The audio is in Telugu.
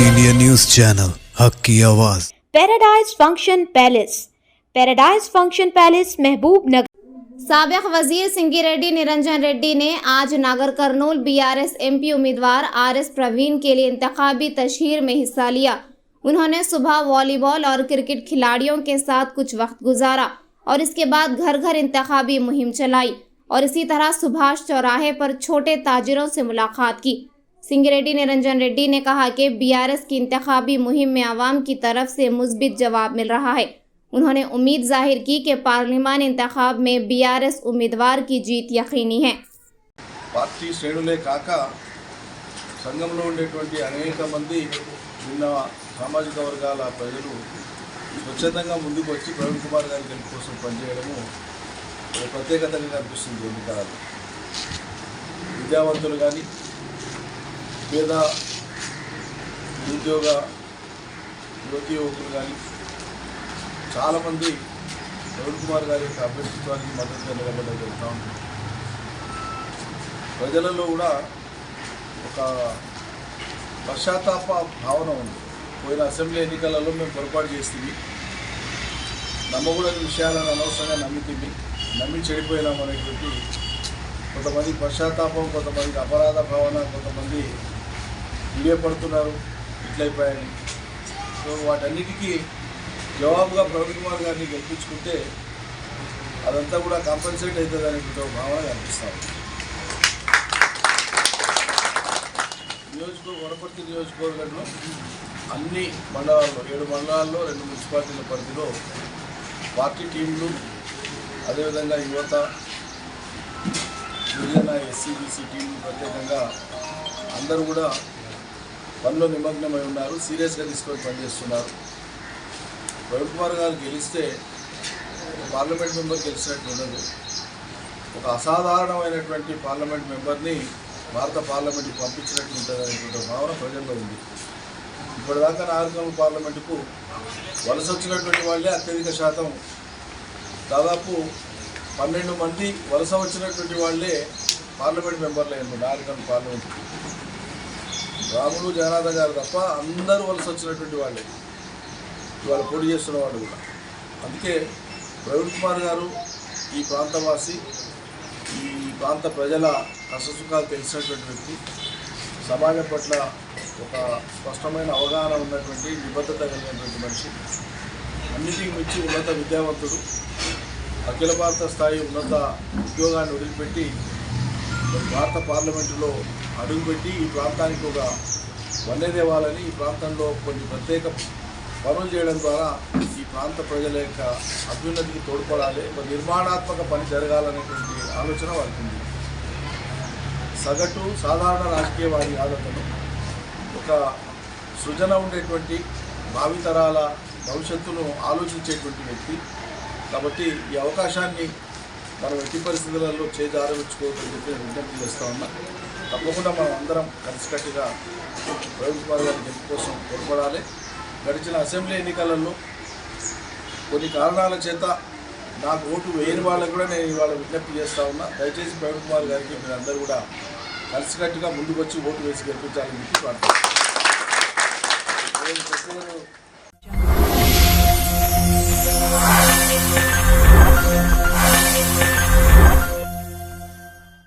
ऑल इंडिया न्यूज़ चैनल हक की आवाज़। पैराडाइज फंक्शन पैलेस महबूब नगर। साबिक वजीर सिंगी निरंजन रेड्डी ने आज नागर कर्नूल बीआरएस एमपी उम्मीदवार आरएस प्रवीण के लिए इंतखाबी तशहीर में हिस्सा लिया। उन्होंने सुबह वॉलीबॉल और क्रिकेट खिलाड़ियों के साथ कुछ वक्त गुजारा और इसके बाद घर घर इंतखाबी मुहिम चलाई और इसी तरह सुभाष चौराहे पर छोटे ताजिरों से मुलाकात की। सिंगी निरंजन रेड्डी ने कहा कि बीआरएस की इंतखाबी मुहिम में आवाम की तरफ से मुस्बित जवाब मिल रहा है। उन्होंने उम्मीद जाहिर की कि पार्लिमान इंतखाब में बीआरएस उम्मीदवार की जीत यकीनी है। पार्टी श्रेणुले काक संघంలో ఉండేటువంటి అనేక మంది విన్న సామాజిక వర్గాల ప్రజలు స్వచ్ఛందంగా ముందుకు వచ్చి ప్రవీణ్ కుమార్ గారి గెలుపు కోసం పనిచేయడము ఒక ప్రత్యేకతగా కనిపిస్తుంది। ఎన్నికలలో విద్యావంతులు కానీ పేద నిరుద్యోగ యువతి యువకులు కానీ చాలామంది ప్రవీణ్ కుమార్ గారి యొక్క అభ్యర్థిత్వానికి మద్దతుగా నిలబడడం జరుగుతూ ఉంది। ప్రజలలో కూడా ఒక పశ్చాత్తాప భావన ఉంది। పోయిన అసెంబ్లీ ఎన్నికలలో మేము పొరపాటు చేస్తుంది, నమ్మకూడని విషయాలను అనవసరంగా నమ్మి చెడిపోయినాం అనేటువంటి కొంతమంది పశ్చాత్తాపం, కొంతమందికి అపరాధ భావన, కొంతమంది పడుతున్నారు ఇట్లయిపోయాయని। సో వాటన్నిటికీ జవాబుగా ప్రవీణ్ కుమార్ గారిని గెలిపించుకుంటే అదంతా కూడా కాంపెన్సేట్ అవుతుంది అనేటువంటి భావన కనిపిస్తాం। వనపర్తి నియోజకవర్గంలో అన్ని మండలాల్లో 7 మండలాల్లో 2 మున్సిపాలిటీల పరిధిలో పార్టీ టీంలు, అదేవిధంగా యువత, యువజన, ఎస్సీబీసీ టీంలు ప్రత్యేకంగా అందరూ కూడా పనిలో నిమగ్నమై ఉన్నారు, సీరియస్గా తీసుకొని పనిచేస్తున్నారు। ప్రవీణ్ కుమార్ గారు గెలిస్తే పార్లమెంట్ మెంబర్ గెలిచినట్టు ఉండదు, ఒక అసాధారణమైనటువంటి పార్లమెంట్ మెంబర్ని భారత పార్లమెంట్కి పంపించినట్టు ఉంటుంది అనేటువంటి భావన ప్రజల్లో ఉంది। ఇప్పటిదాకా నాగరికల్ పార్లమెంటుకు వలస వచ్చినటువంటి వాళ్ళే అత్యధిక శాతం, దాదాపు 12 మంది వలస వచ్చినటువంటి వాళ్ళే పార్లమెంట్ మెంబర్లు అయ్యారు నాగరికల్ పార్లమెంట్కి। రాములు జగన్నాథ గారు తప్ప అందరూ వలస వచ్చినటువంటి వాళ్ళే ఇవాళ పోటీ చేస్తున్న వాళ్ళు కూడా। అందుకే ప్రవీణ్ కుమార్ గారు ఈ ప్రాంతవాసి, ఈ ప్రాంత ప్రజల కష్టసుఖాలు తెలిసినటువంటి వ్యక్తి, సమాజం పట్ల ఒక స్పష్టమైన అవగాహన ఉన్నటువంటి, నిబద్ధత కలిగినటువంటి మనిషి, అన్నిటికీ మించి ఉన్నత విద్యావంతుడు, అఖిల భారత స్థాయి ఉన్నత ఉద్యోగాన్ని వదిలిపెట్టి భారత పార్లమెంటులో అడుగుపెట్టి ఈ ప్రాంతానికి ఒక వన్నె తేవాలని, ఈ ప్రాంతంలో కొన్ని ప్రత్యేక పనులు చేయడం ద్వారా ఈ ప్రాంత ప్రజల యొక్క అభ్యున్నతికి తోడ్పడాలి, ఒక నిర్మాణాత్మక పని జరగాలనేటువంటి ఆలోచన వారికి ఉంది। సగటు సాధారణ రాజకీయవాది ఆదతను ఒక సృజన ఉండేటువంటి, భావితరాల భవిష్యత్తును ఆలోచించేటువంటి వ్యక్తి కాబట్టి ఈ అవకాశాన్ని మనం ఎట్టి పరిస్థితులలో చేజారవించుకోవద్దని చెప్పి విజ్ఞప్తి చేస్తూ ఉన్నా। తప్పకుండా మనం అందరం కలిసికట్టుగా ప్రవీణ్ కుమార్ గారి గెలుపు కోసం తోడ్పడాలి। గడిచిన అసెంబ్లీ ఎన్నికలలో కొన్ని కారణాల చేత నాకు ఓటు వేయని వాళ్ళకు కూడా నేను ఇవాళ విజ్ఞప్తి చేస్తూ ఉన్నా, దయచేసి ప్రవీణ్ కుమార్ గారికి మీరందరూ కూడా కలిసికట్టుగా ముందుకు వచ్చి ఓటు వేసి గెలిపించాలని చెప్పి ప్రార్థిస్తున్నాను।